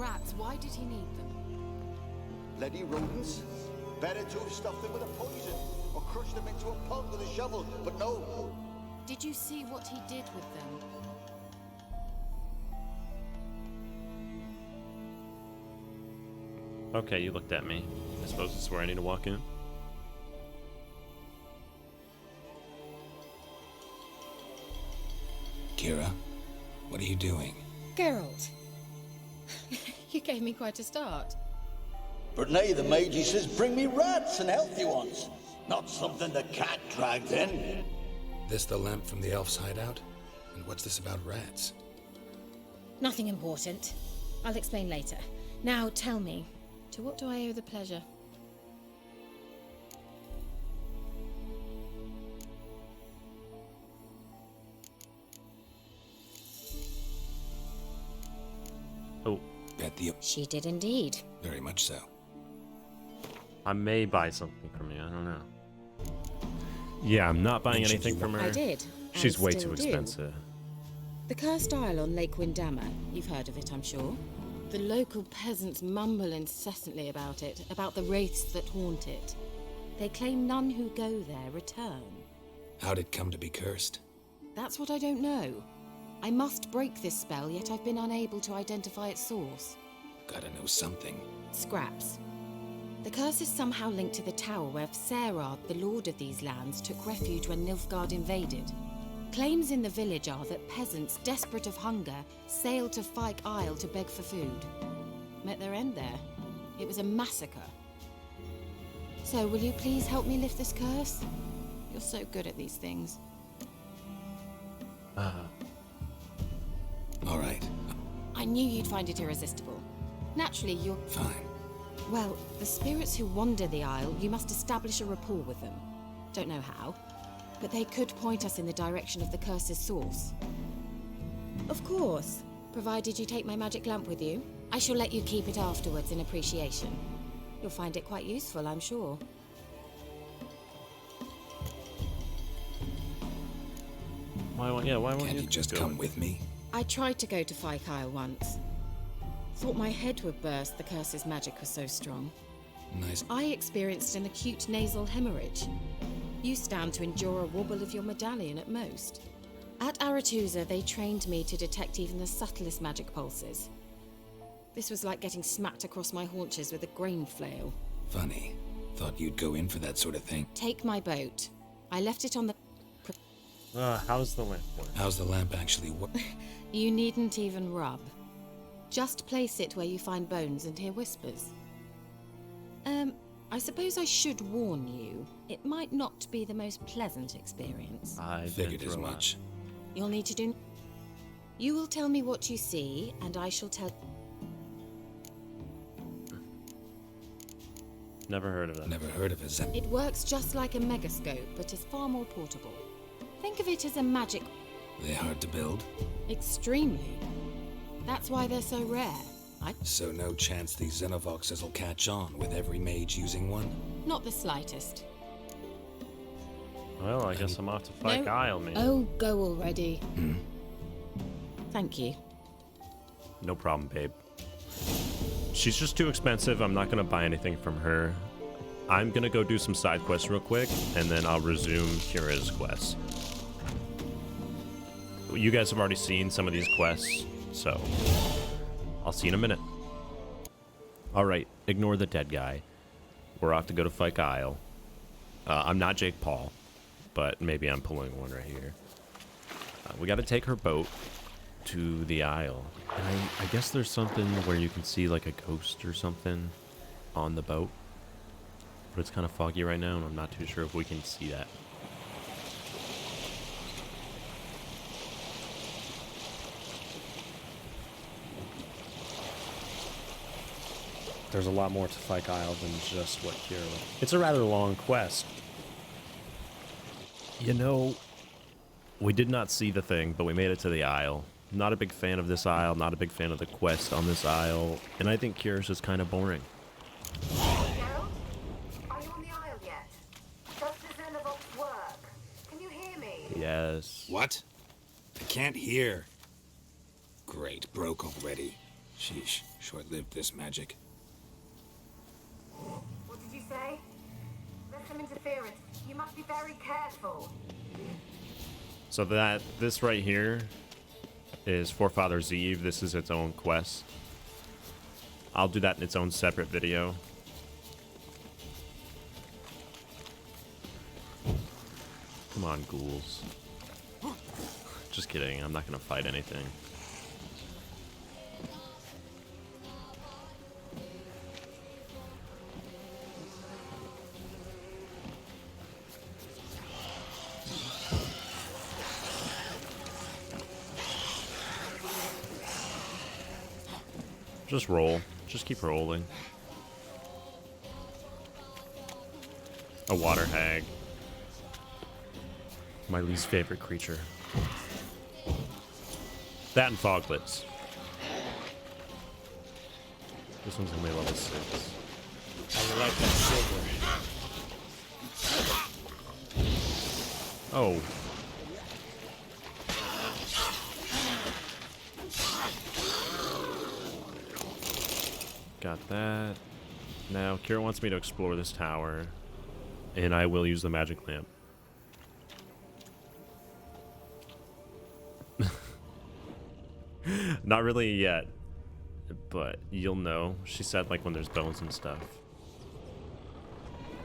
rats. Why did he need them? Bloody rodents. Better to have stuffed them with a poison, or crushed them into a pond with a shovel, but no. Did you see what he did with them? Okay, you looked at me. I suppose this is where I need to walk in. Kiera, what are you doing? Geralt. You gave me quite a start. But nay, the mage, he says, bring me rats and healthy ones. Not something the cat dragged in. This the lamp from the elf's hideout? And what's this about rats? Nothing important. I'll explain later. Now tell me, to what do I owe the pleasure? Oh, Bet the... She did indeed. Very much so. I may buy something from you. I don't know. Yeah, I'm not buying anything from her. I did. She's and way still too do. expensive. The Cursed Isle on Lake Windammer. You've heard of it, I'm sure. The local peasants mumble incessantly about it, about the wraiths that haunt it. They claim none who go there return. How'd it come to be cursed? That's what I don't know. I must break this spell, yet I've been unable to identify its source. Gotta know something. Scraps. The curse is somehow linked to the tower where Serard, the lord of these lands, took refuge when Nilfgaard invaded. Claims in the village are that peasants, desperate of hunger, sailed to Fyke Isle to beg for food. Met their end there. It was a massacre. So, will you please help me lift this curse? You're so good at these things. All right. I knew you'd find it irresistible. Naturally, you're... Fine. Well, the spirits who wander the Isle, you must establish a rapport with them. Don't know how, but they could point us in the direction of the curse's source. Of course, provided you take my magic lamp with you. I shall let you keep it afterwards in appreciation. You'll find it quite useful, I'm sure. Why won't Can't you just go? come with me? I tried to go to Fyke Isle once. Thought my head would burst, the curse's magic was so strong. Nice. I experienced an acute nasal hemorrhage. You stand to endure a wobble of your medallion at most. At Aretusa, they trained me to detect even the subtlest magic pulses. This was like getting smacked across my haunches with a grain flail. Funny. Thought you'd go in for that sort of thing. Take my boat. I left it on the... How's the lamp work? How's the lamp actually work? You needn't even rub. Just place it where you find bones and hear whispers. I suppose I should warn you. It might not be the most pleasant experience. I Figured as much. You'll need to do... You will tell me what you see, and I shall tell... Never heard of it. Never heard of a It works just like a megascope, but is far more portable. Think of it as a magic... They hard to build? Extremely. That's why they're so rare. So no chance these Xenovoxes will catch on with every mage using one? Not the slightest. Well, I guess I'm off to Fyke Isle, man. Oh, go already. Thank you. No problem, babe. She's just too expensive. I'm not gonna buy anything from her. I'm gonna go do some side quests real quick, and then I'll resume Kiera's quests. You guys have already seen some of these quests, so I'll see you in a minute. Alright, ignore the dead guy. We're off to go to Fyke Isle. I'm not Jake Paul, but maybe I'm pulling one right here. We gotta take her boat to the Isle. And I guess there's something where you can see like a ghost or something on the boat. But it's kind of foggy right now, and I'm not too sure if we can see that. There's a lot more to Fyke Isle than just what Kiera. It's a rather long quest. You know, we did not see the thing, but we made it to the Isle. Not a big fan of this Isle, not a big fan of the quest on this Isle, and I think Kiera's just kind of boring. Geralt? Are you on the Isle yet? Does the Xenovox work? Can you hear me? Yes. What? I can't hear. Great, broke already. Sheesh, short-lived this magic. What did you say? There's some interference. You must be very careful. So this right here is Forefathers Eve. This is its own quest. I'll do that in its own separate video. Come on, ghouls. Just kidding. I'm not gonna fight anything. Just roll. Just keep rolling. A water hag. My least favorite creature. That and foglets. This one's only level 6. How you like that silver? Oh. Got that. Now, Kiera wants me to explore this tower, and I will use the magic lamp. Not really yet, but you'll know. She said, like, when there's bones and stuff.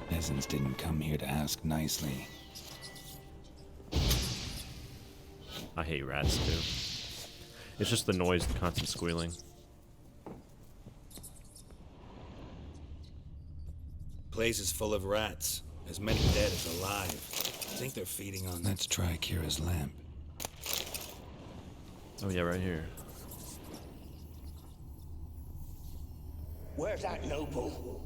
Peasants didn't come here to ask nicely. I hate rats, too. It's just the noise, the constant squealing. Place is full of rats. As many dead as alive. Think they're feeding on... Let's try Kiera's lamp. Oh, yeah, right here. Where's that noble?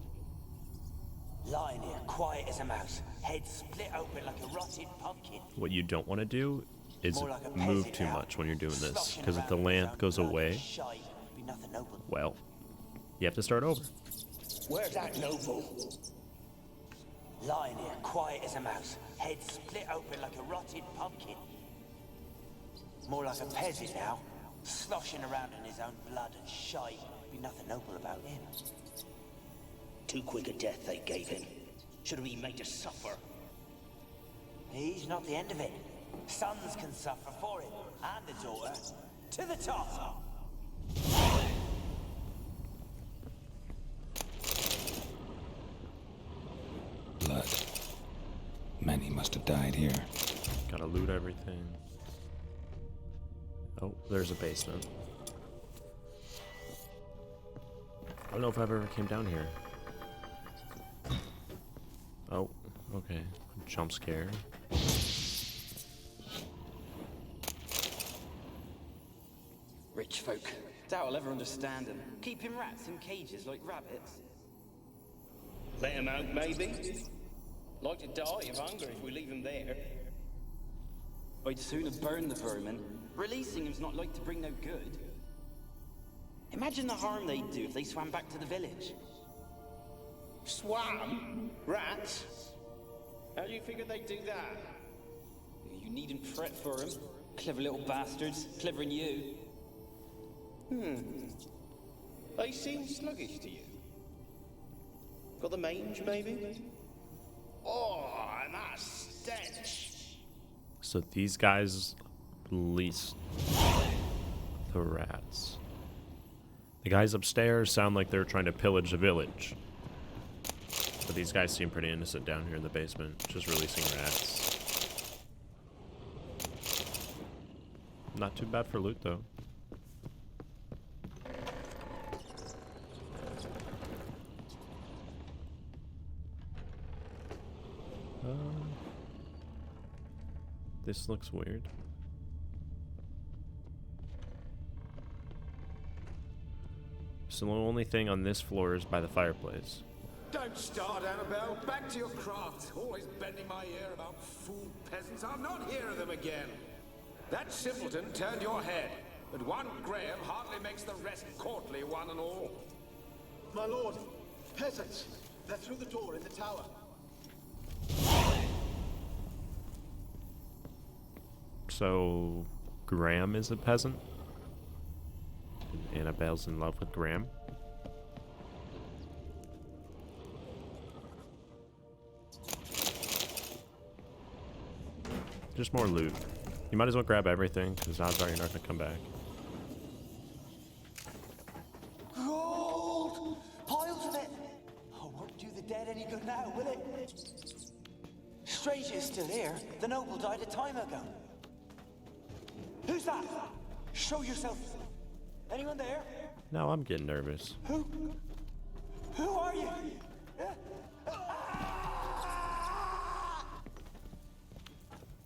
Lying here, quiet as a mouse, head split open like a rotted pumpkin. What you don't want to do is More like a move peasant too now, much when you're doing this, sloshing because if the around in his lamp own goes blood and away, shite, be nothing noble. well, you have to start over. Where's that noble? Lying here, quiet as a mouse, head split open like a rotted pumpkin. More like a peasant now, sloshing around in his own blood and shite, be nothing noble about him. Too quick a death they gave him. Should have been made to suffer. He's not the end of it. Sons can suffer for him, and the daughter. To the top! Blood. Many must have died here. Gotta loot everything. Oh, there's a basement. I don't know if I've ever came down here. Oh, okay. Jump scare. Rich folk. Doubt I'll ever understand them. Keeping rats in cages like rabbits. Let him out, maybe? Like to die of hunger if we leave him there. I'd sooner burn the vermin. Releasing him's not like to bring no good. Imagine the harm they'd do if they swam back to the village. Swam? Rats? How do you figure they'd do that? You needn't fret for him. Clever little bastards. Clever than you. They seem sluggish to you. Got the mange, maybe? Oh, and that stench! So these guys release the rats. The guys upstairs sound like they're trying to pillage the village. But these guys seem pretty innocent down here in the basement, just releasing rats. Not too bad for loot, though. This looks weird. So the only thing on this floor is by the fireplace. Don't start, Annabelle. Back to your craft. Always bending my ear about fool peasants. I'll not hear of them again. That simpleton turned your head, but one Graham hardly makes the rest courtly, one and all. My lord, peasants. They're through the door in the tower. So, Graham is a peasant? And Annabelle's in love with Graham. Just more loot. You might as well grab everything, because odds are you're not going to come back. Gold! Piles of it! Oh, won't do the dead any good now, will it? Strange it's still here. The noble died a time ago. Who's that? Show yourself. Anyone there? Now I'm getting nervous. Who are you?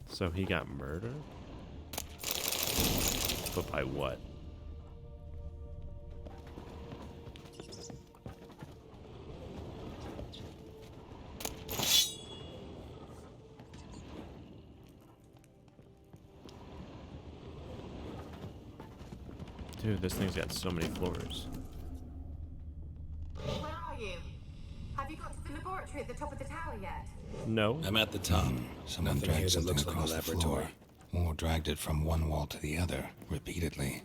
So he got murdered? But by what? Dude, this thing's got so many floors. Where are you? Have you got to the laboratory at the top of the tower yet? No. I'm at the top. Someone Nothing dragged here that something looks like a across the laboratory. floor. Or dragged it from one wall to the other, repeatedly.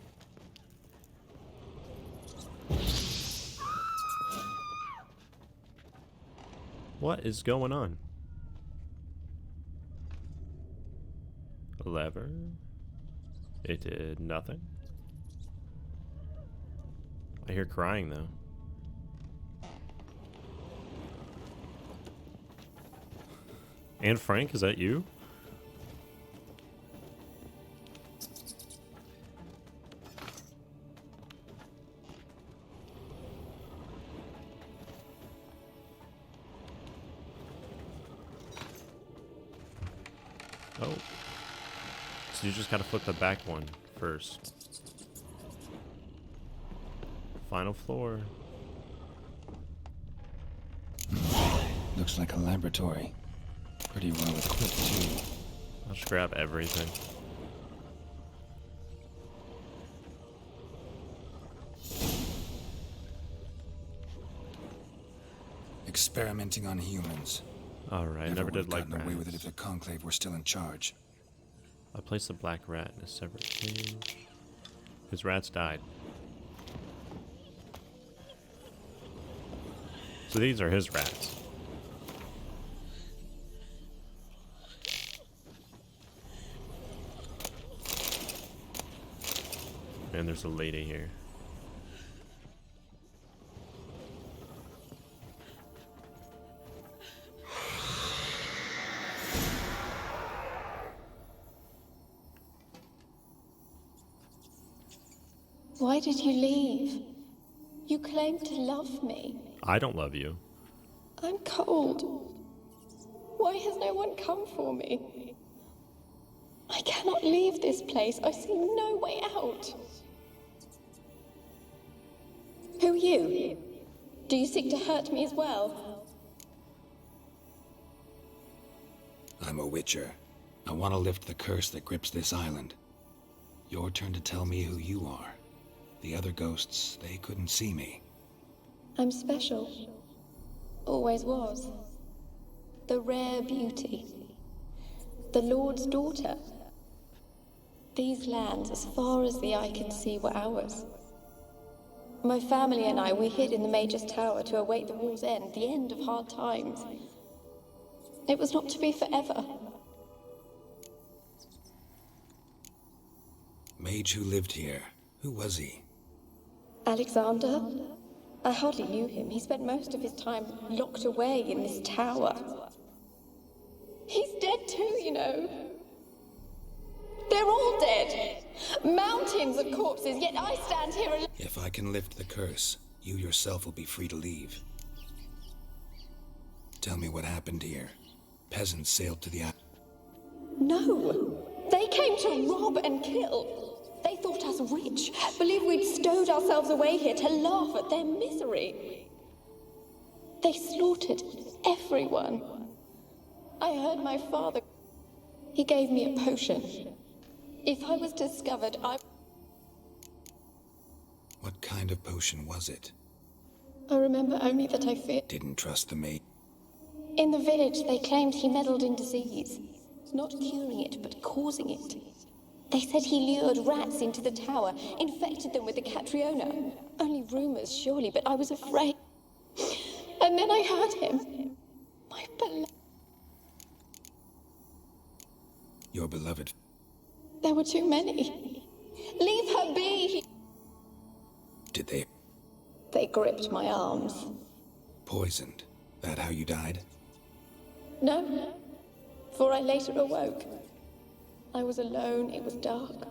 What is going on? A lever? It did nothing. I hear crying though. And Frank, is that you? Oh. So you just gotta flip the back one first. Final floor. Looks like a laboratory. Pretty well equipped, too. I'll just grab everything. Experimenting on humans. Alright, never did like gotten away with it rats. if the Conclave were still in charge. I placed the black rat in a separate cage. His rats died. So these are his rats. And there's a lady here. Why did you leave? You claimed to love me. I don't love you. I'm cold. Why has no one come for me? I cannot leave this place. I see no way out. Who are you? Do you seek to hurt me as well? I'm a witcher. I want to lift the curse that grips this island. Your turn to tell me who you are. The other ghosts, they couldn't see me. I'm special. Always was. The rare beauty. The Lord's daughter. These lands, as far as the eye can see, were ours. My family and I, we hid in the Major's Tower to await the war's end, the end of hard times. It was not to be forever. Mage who lived here. Who was he? Alexander? I hardly knew him. He spent most of his time locked away in this tower. He's dead too, you know. They're all dead. Mountains of corpses, yet I stand here alone. If I can lift the curse, you yourself will be free to leave. Tell me what happened here. Peasants sailed to the island. No. They came to rob and kill. They thought us rich, believed we'd stowed ourselves away here to laugh at their misery. They slaughtered everyone. I heard my father. He gave me a potion. If I was discovered, What kind of potion was it? I remember only that I feared. Didn't trust the mage. In the village, they claimed he meddled in disease. Not curing it, but causing it. They said he lured rats into the tower, infected them with the Catriona. Only rumors, surely, but I was afraid. And then I heard him. My beloved. Your beloved. There were too many. Leave her be! Did they They gripped my arms. poisoned? That how you died? No, for I later awoke. I was alone, it was dark.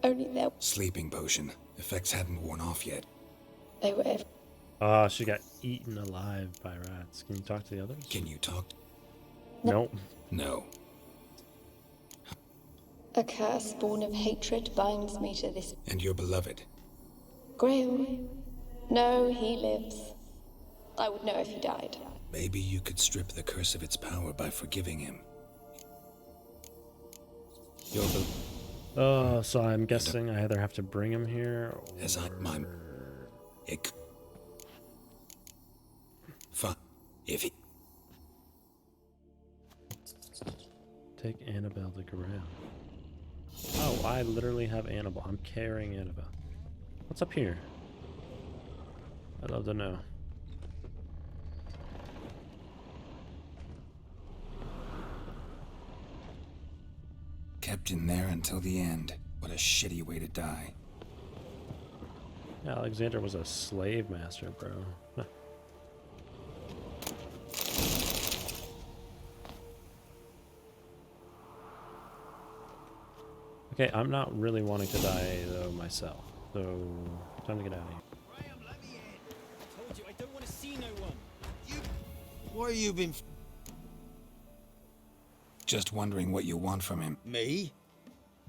Only there Sleeping potion. Effects hadn't worn off yet. they were. Oh, she got eaten alive by rats. Can you talk to the others? Can you talk? Nope. No. A curse born of hatred binds me to this. And your beloved. Graham. No, he lives. I would know if he died. Maybe you could strip the curse of its power by forgiving him. Your So I'm guessing I either have to bring him here or... As I mine. It. Fine. If he. Take Annabelle to Geralt. Oh, I literally have Annabelle. I'm carrying Annabelle. What's up here? I'd love to know. Kept in there until the end. What a shitty way to die. Alexander was a slave master, bro. Huh. Okay, I'm not really wanting to die though myself. So, time to get out of here. Graham, let me in. I told you, I don't want to see no one. Why you been... Just wondering what you want from him. Me?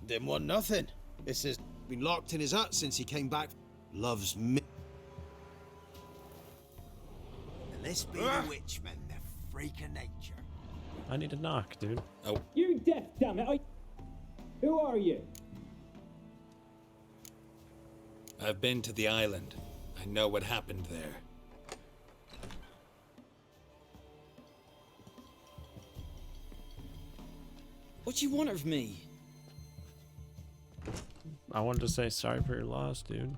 Didn't want nothing. This has been locked in his hut since he came back. Loves me. Let's be the witchman, the freak of nature. I need to knock, dude. Oh. You deaf, damn it! Who are you? I've been to the island. I know what happened there. What do you want of me? I wanted to say sorry for your loss, dude.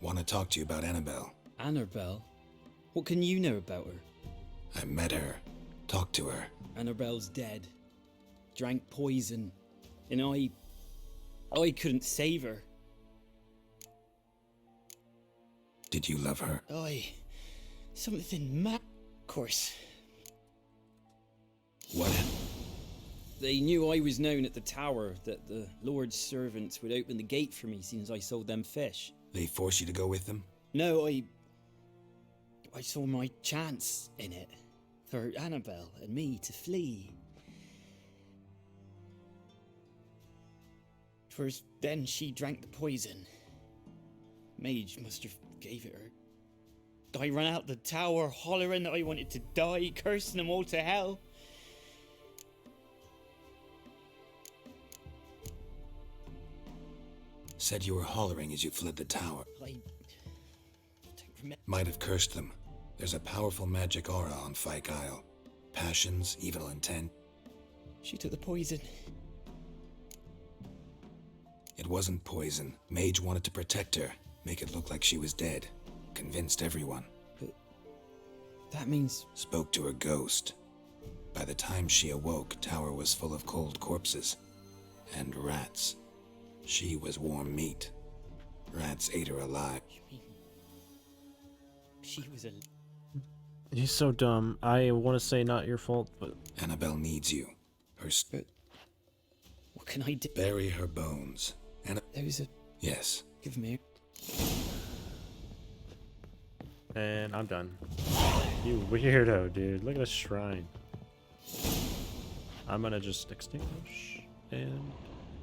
Want to talk to you about Annabelle. Annabelle? What can you know about her? I met her. Talked to her. Annabelle's dead. Drank poison. And I couldn't save her. Did you love her? Something mad. Of course. What? They knew I was known at the tower, that the Lord's servants would open the gate for me since I sold them fish. They forced you to go with them? No, I saw my chance in it. For Annabelle and me to flee. First, then she drank the poison. Mage must have gave it her. I ran out the tower hollering that I wanted to die, cursing them all to hell. Said you were hollering as you fled the tower. I don't remember. Might have cursed them. There's a powerful magic aura on Fyke Isle. Passions, evil intent. She took the poison. It wasn't poison. Mage wanted to protect her, make it look like she was dead. Convinced everyone. But that means... Spoke to her ghost. By the time she awoke, tower was full of cold corpses. And rats. She was warm meat. Rats ate her alive. You mean... She was a... He's so dumb. I want to say not your fault, but... Annabelle needs you. But... What can I do? Bury her bones. There's a... Yes. Give me... And I'm done. You weirdo, dude. Look at this shrine. I'm gonna just extinguish and...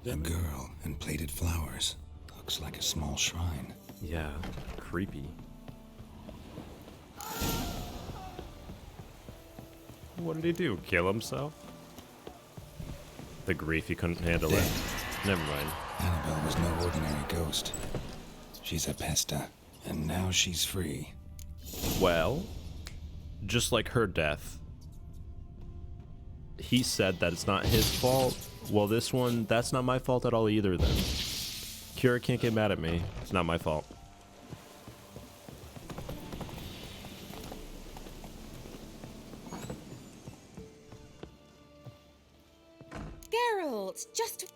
A girl and plated flowers. Looks like a small shrine. Yeah, creepy. What did he do? Kill himself? The grief he couldn't handle it. Never mind. Annabelle was no ordinary ghost. She's a pesta, and now she's free. Well, just like her death, he said that it's not his fault, Well, this one, that's not my fault at all either, then. Kiera can't get mad at me. It's not my fault. Geralt, just...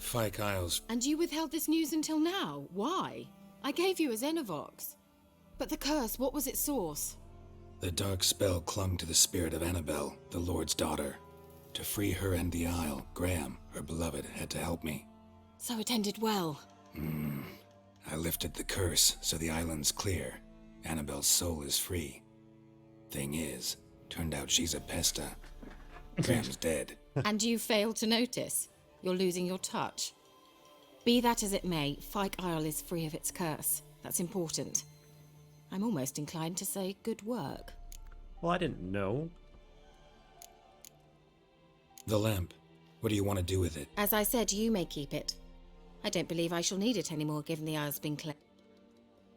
Fyke Isles. And you withheld this news until now? Why? I gave you a Xenovox. But the curse, what was its source? The dark spell clung to the spirit of Annabelle, the Lord's daughter. To free her and the Isle, Graham, her beloved, had to help me. So it ended well. I lifted the curse, so the island's clear. Annabelle's soul is free. Thing is, turned out she's a pesta. Graham's dead. And you failed to notice? You're losing your touch. Be that as it may, Fyke Isle is free of its curse. That's important. I'm almost inclined to say good work. Well, I didn't know. The lamp. What do you want to do with it? As I said, you may keep it. I don't believe I shall need it anymore, given the Isle's been cleared.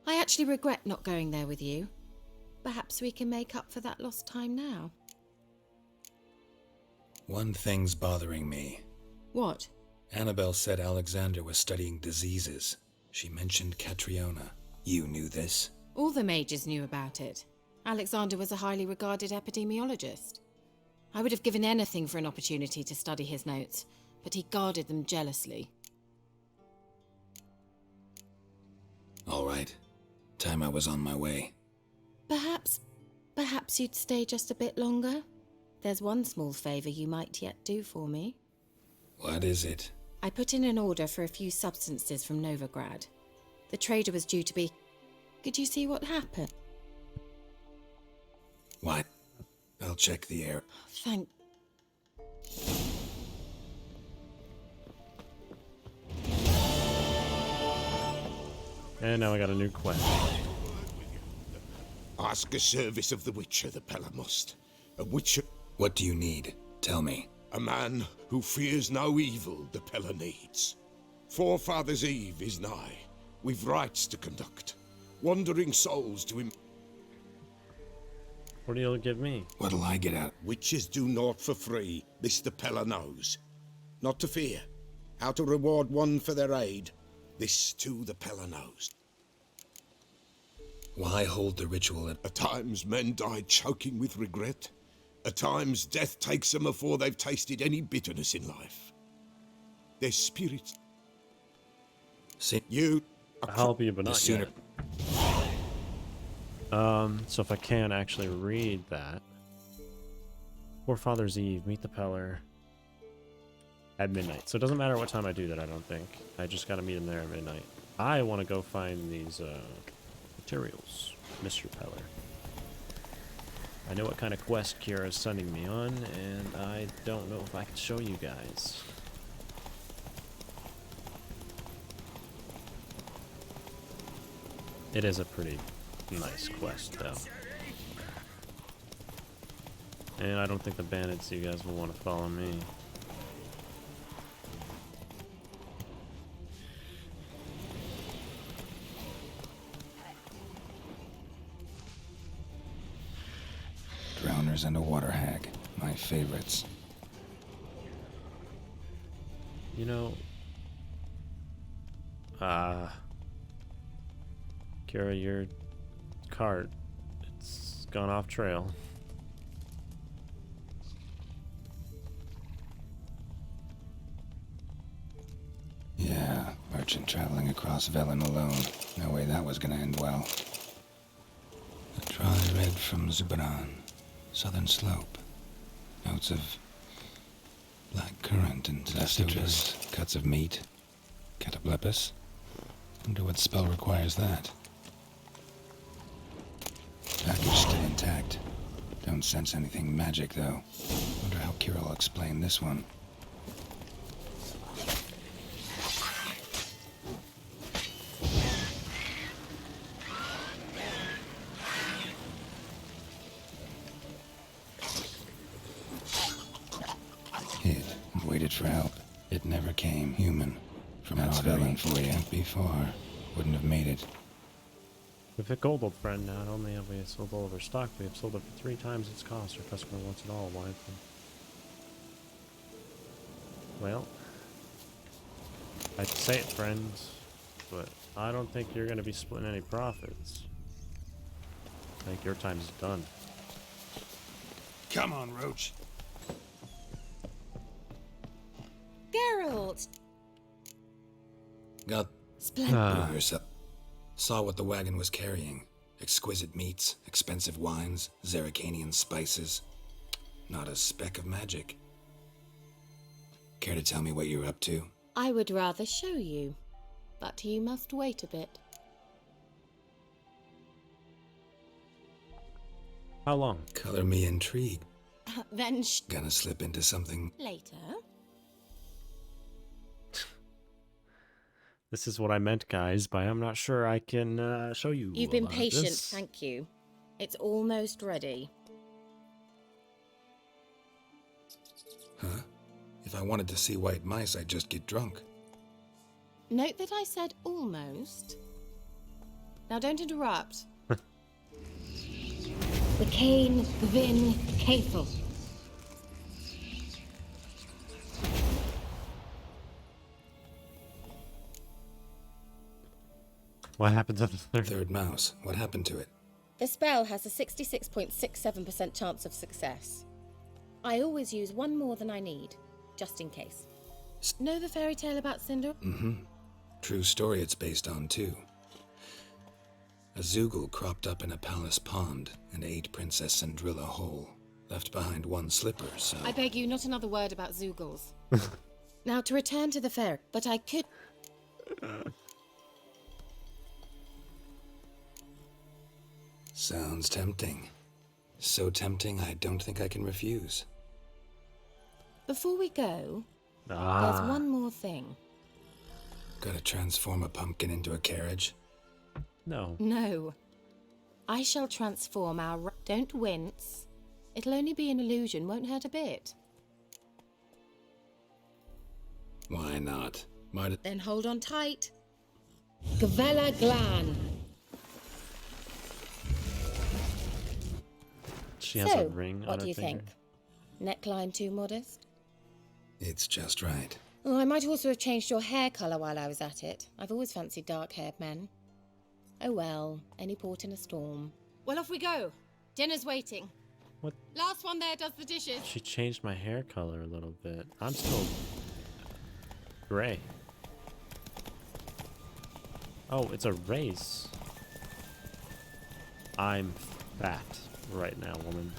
I actually regret not going there with you. Perhaps we can make up for that lost time now. One thing's bothering me. What? Annabelle said Alexander was studying diseases. She mentioned Catriona. You knew this? All the mages knew about it. Alexander was a highly regarded epidemiologist. I would have given anything for an opportunity to study his notes, but he guarded them jealously. All right. Time I was on my way. Perhaps you'd stay just a bit longer? There's one small favor you might yet do for me. What is it? I put in an order for a few substances from Novigrad. The trader was due to be... Could you see what happened? What? I'll check the air. Thank... And now I got a new quest. Ask a service of the Witcher, the Pella must. A Witcher... What do you need? Tell me. A man who fears no evil the Pella needs. Forefathers' Eve is nigh. We've rites to conduct. Wandering souls to him. What do you give me? What'll I get out? Witches do naught for free. This the Pella knows. Not to fear. How to reward one for their aid. This too the Pella knows. Why hold the ritual At times men die choking with regret. At times death takes them before they've tasted any bitterness in life. Their spirits... See, you... I'll help you, but not sooner. yet. So if I can actually read that. Forefathers' Eve, meet the Peller at midnight. So it doesn't matter what time I do that, I don't think. I just gotta meet him there at midnight. I want to go find these materials, Mr. Peller. I know what kind of quest Kiera is sending me on, and I don't know if I can show you guys. It is a pretty nice quest, though. And I don't think the bandits, you guys will want to follow me. Drowners and a water hag. My favorites. You know... Kiera, your cart, it's gone off trail. Yeah, merchant traveling across Velen alone. No way that was gonna end well. A dry red from Zubran. Southern slope. Notes of black currant and citrus. Cuts of meat. Cataplepis. Wonder what spell requires that. Package still intact. Don't sense anything magic, though. Wonder how Kiera will explain this one. Hid and waited for help. It never came. Human. From Velen for you. Can't be far. Wouldn't have made it. With a gold, old friend, not only have we sold all of our stock, we have sold it for 3 times its cost. Our customer wants it all. Why? Well, I'd say it, friends, but I don't think you're going to be splitting any profits. I think your time's done. Come on, Roach. Geralt! Got Splendid. yourself. Saw what the wagon was carrying. Exquisite meats, expensive wines, Zaracanian spices. Not a speck of magic. Care to tell me what you're up to? I would rather show you, but you must wait a bit. How long? Color me intrigued. Then Gonna slip into something. later. This is what I meant, guys, but I'm not sure I can show you. You've been about patient, this. thank you. It's almost ready. Huh? If I wanted to see white mice, I'd just get drunk. Note that I said almost. Now don't interrupt. The Cain Vin Cathel. What happened to the third mouse? What happened to it? The spell has a 66.67% chance of success. I always use one more than I need, just in case. Know the fairy tale about Cinder? Mm-hmm. True story it's based on, too. A Zoogle cropped up in a palace pond and ate Princess Cindrilla whole. Left behind one slipper, so... I beg you, not another word about Zoogles. Now to return to the fair, but I could... Sounds tempting. So tempting, I don't think I can refuse. Before we go, Ah. there's one more thing. Gotta transform a pumpkin into a carriage? No. No. I shall transform our... Don't wince. It'll only be an illusion, won't hurt a bit. Why not? Might... Then hold on tight. Gavella Glan. She has a ring on what her do you finger. think? Neckline too modest? It's just right. Oh, I might also have changed your hair colour while I was at it. I've always fancied dark-haired men. Oh well, any port in a storm. Well, off we go. Dinner's waiting. What? Last one there does the dishes. She changed my hair color a little bit. I'm still gray. Oh, it's a race. I'm fat right now, woman.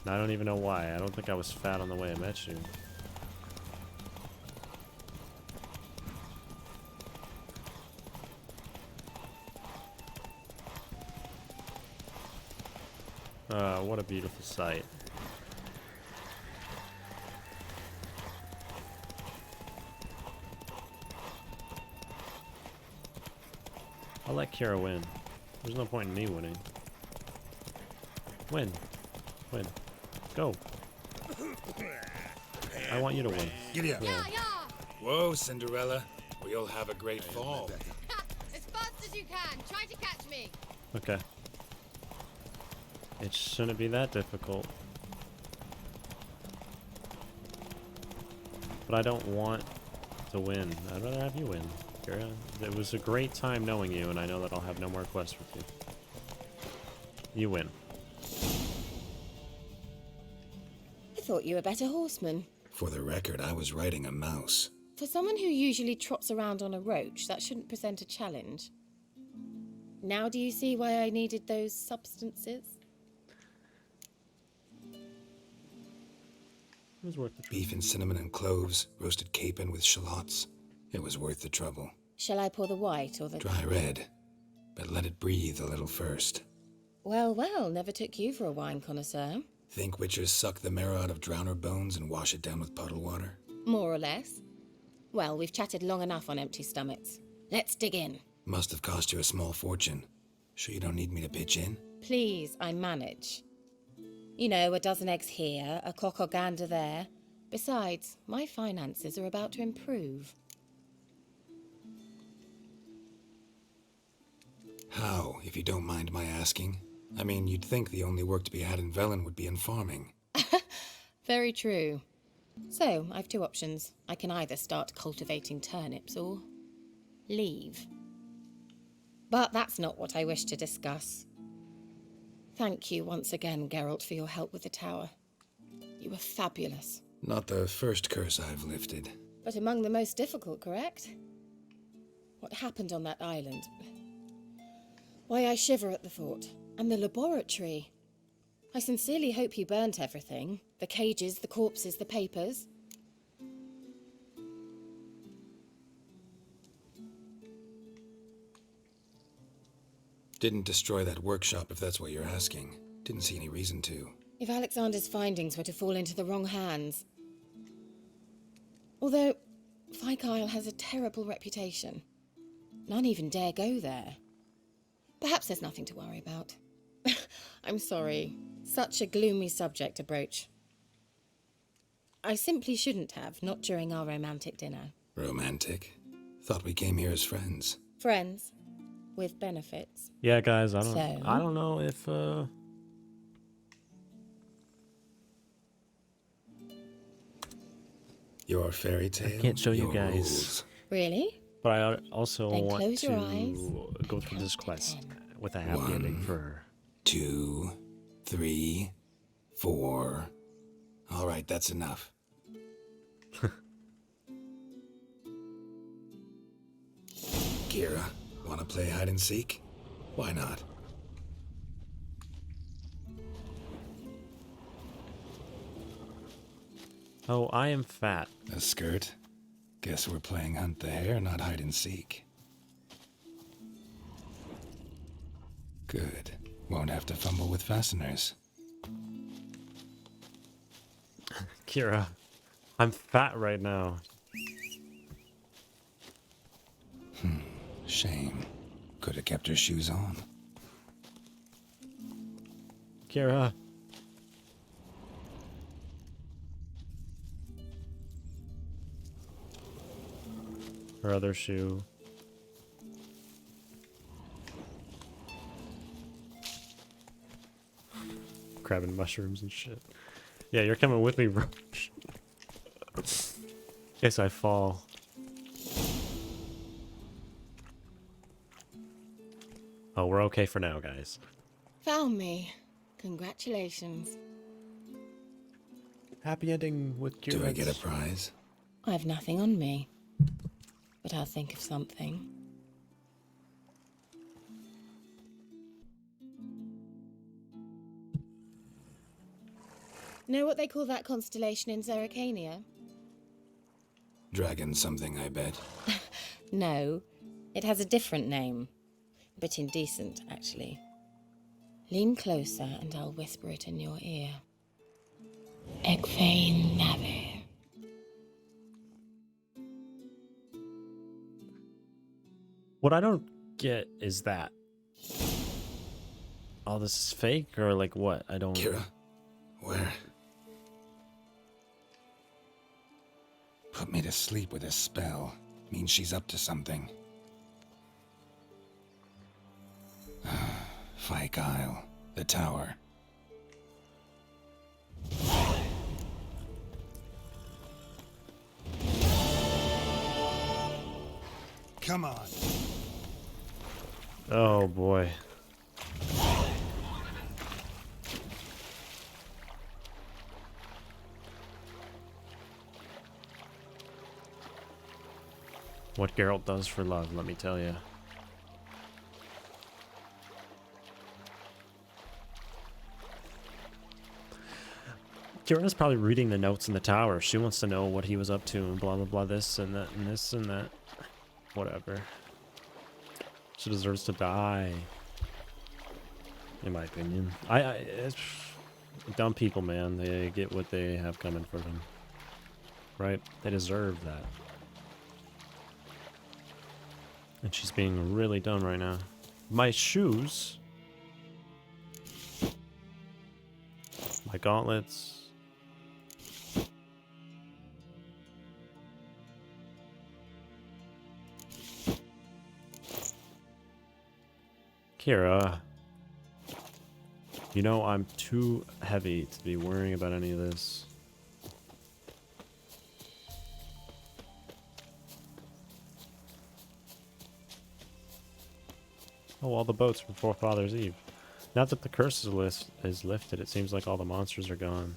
And I don't even know why. I don't think I was fat on the way I met you. What a beautiful sight. I'll let Kiera win. There's no point in me winning. Win. Win. Go. I want you to win. Giddy up. Yeah. Whoa, Cinderella. We'll have a great fall. As fast as you can. Try to catch me. Okay. It shouldn't be that difficult. But I don't want to win. I'd rather have you win, Kiera. It was a great time knowing you, and I know that I'll have no more quests with you. You win. I thought you were a better horseman. For the record, I was riding a mouse. For someone who usually trots around on a roach, that shouldn't present a challenge. Now do you see why I needed those substances? It was worth the trouble. Beef and cinnamon and cloves, roasted capon with shallots. It was worth the trouble. Shall I pour the white or the... Dry red, but let it breathe a little first. Well, never took you for a wine connoisseur. Think witchers suck the marrow out of drowner bones and wash it down with puddle water? More or less. Well, we've chatted long enough on empty stomachs. Let's dig in. Must have cost you a small fortune. Sure you don't need me to pitch in? Please, I manage. You know, a dozen eggs here, a cock or gander there. Besides, my finances are about to improve. How, if you don't mind my asking? I mean, you'd think the only work to be had in Velen would be in farming. Very true. So, I've two options. I can either start cultivating turnips or leave. But that's not what I wish to discuss. Thank you once again, Geralt, for your help with the tower. You were fabulous. Not the first curse I've lifted. But among the most difficult, correct? What happened on that island? Why, I shiver at the thought. And the laboratory. I sincerely hope you burnt everything. The cages, the corpses, the papers. Didn't destroy that workshop, if that's what you're asking. Didn't see any reason to. If Alexander's findings were to fall into the wrong hands. Although, Fyke Isle has a terrible reputation. None even dare go there. Perhaps there's nothing to worry about. I'm sorry. Such a gloomy subject to broach. I simply shouldn't have, not during our romantic dinner. Romantic? Thought we came here as friends. Friends. With benefits. Yeah, guys, I So? don't know if Your fairy tale. I can't show you your guys. rules. Really? But I also Then want close your to eyes go through this quest with a happy ending for her. 2, 3, 4. All right, that's enough. Kiera, wanna play hide and seek? Why not? Oh, I am fat. A skirt? Guess we're playing hunt the hare, not hide and seek. Good. Won't have to fumble with fasteners. Kiera, I'm fat right now. Shame. Could have kept her shoes on. Kiera. Her other shoe. Grabbing mushrooms and shit. Yeah, you're coming with me, bro. Guess I fall. Oh, we're okay for now, guys. Found me. Congratulations. Happy ending with Kiera. Do I get a prize? I've nothing on me. But I'll think of something. Know what they call that constellation in Zerrikania? Dragon something, I bet. No, it has a different name. A bit indecent, actually. Lean closer and I'll whisper it in your ear. Egfain Nave. What I don't get is that all this is fake, or like what? I don't. Kiera, where? Put me to sleep with a spell. Means she's up to something. Fyke Isle, the tower. Come on. Oh boy. What Geralt does for love, let me tell you. Kiera's probably reading the notes in the tower. She wants to know what he was up to and blah blah blah, this and that and this and that. Whatever. She deserves to die. In my opinion. It's dumb people, man. They get what they have coming for them. Right? They deserve that. And she's being really dumb right now. My shoes. My gauntlets. Kiera. You know, I'm too heavy to be worrying about any of this. Oh, all the boats from Forefather's Eve. Now that the curse is lifted, it seems like all the monsters are gone.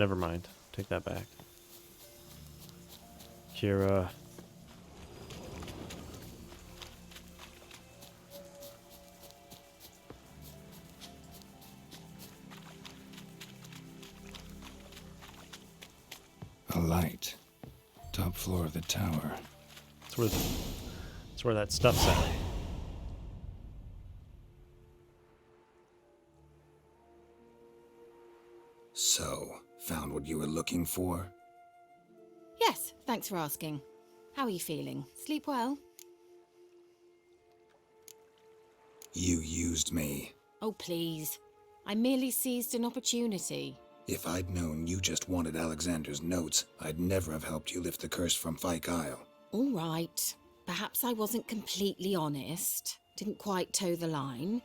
Never mind. Take that back. Kiera. A light. Top floor of the tower. That's where that stuff's at. So, found what you were looking for? Yes, thanks for asking. How are you feeling? Sleep well? You used me. Oh, please. I merely seized an opportunity. If I'd known you just wanted Alexander's notes, I'd never have helped you lift the curse from Fyke Isle. All right. Perhaps I wasn't completely honest. Didn't quite toe the line.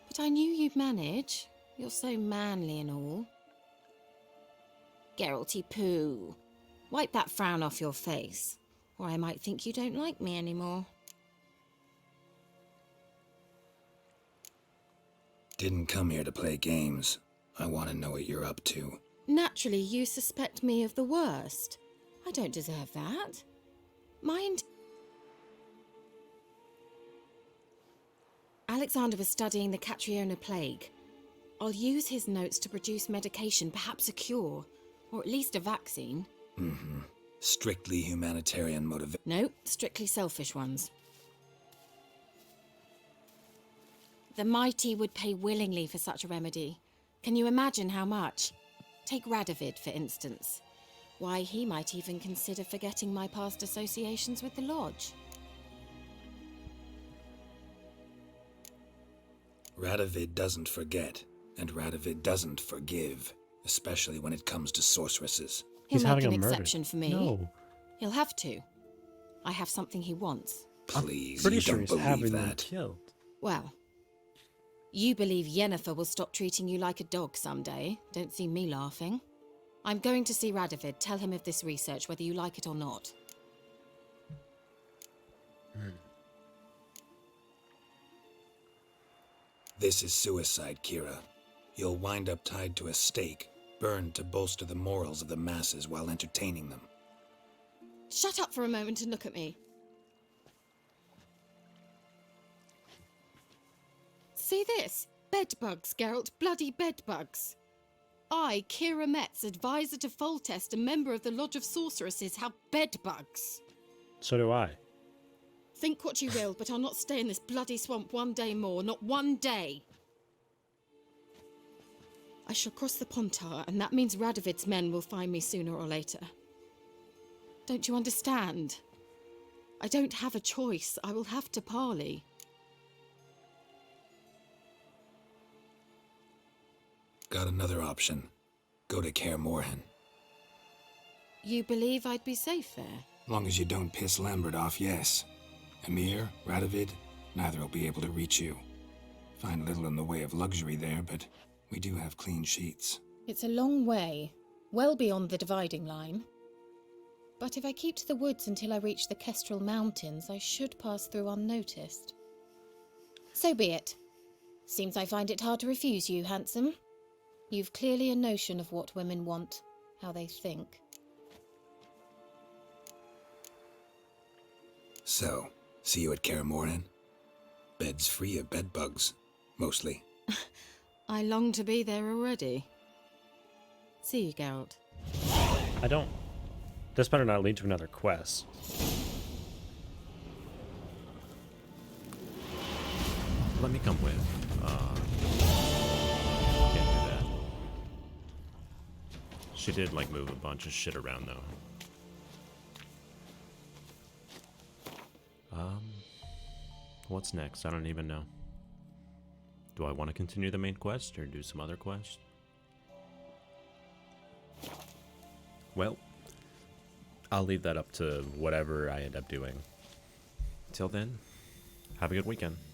But I knew you'd manage. You're so manly and all. Geralty poo. Wipe that frown off your face, or I might think you don't like me anymore. Didn't come here to play games. I want to know what you're up to. Naturally, you suspect me of the worst. I don't deserve that. Mind... Alexander was studying the Catriona plague. I'll use his notes to produce medication, perhaps a cure, or at least a vaccine. Mm-hmm. Strictly humanitarian motivation. No, strictly selfish ones. The mighty would pay willingly for such a remedy. Can you imagine how much? Take Radovid, for instance. Why, he might even consider forgetting my past associations with the Lodge. Radovid doesn't forget, and Radovid doesn't forgive, especially when it comes to sorceresses. He'll make an exception for me. No. He'll have to. I have something he wants. Please, Pretty you sure don't he's believe having them that. killed. Well, you believe Yennefer will stop treating you like a dog someday. Don't see me laughing. I'm going to see Radovid. Tell him of this research, whether you like it or not. This is suicide, Kiera. You'll wind up tied to a stake, burned to bolster the morals of the masses while entertaining them. Shut up for a moment and look at me. See this? Bedbugs, Geralt. Bloody bedbugs. I, Kiera Metz, advisor to Foltest, a member of the Lodge of Sorceresses, have bedbugs. So do I. Think what you will, but I'll not stay in this bloody swamp one day more. Not one day. I shall cross the Pontar, and that means Radovid's men will find me sooner or later. Don't you understand? I don't have a choice. I will have to parley. Got another option. Go to Kaer Morhen. You believe I'd be safe there? Long as you don't piss Lambert off, yes. Emir, Radovid, neither will be able to reach you. Find little in the way of luxury there, but we do have clean sheets. It's a long way, well beyond the dividing line. But if I keep to the woods until I reach the Kestrel Mountains, I should pass through unnoticed. So be it. Seems I find it hard to refuse you, handsome. You've clearly a notion of what women want, how they think. So, see you at Kaer Morhen? Beds free of bedbugs, mostly. I long to be there already. See you, Geralt. I don't... This better not lead to another quest. Let me come with. Can't do that. She did, like, move a bunch of shit around, though. What's next? I don't even know. Do I want to continue the main quest or do some other quest? Well, I'll leave that up to whatever I end up doing. Till then, Have a good weekend.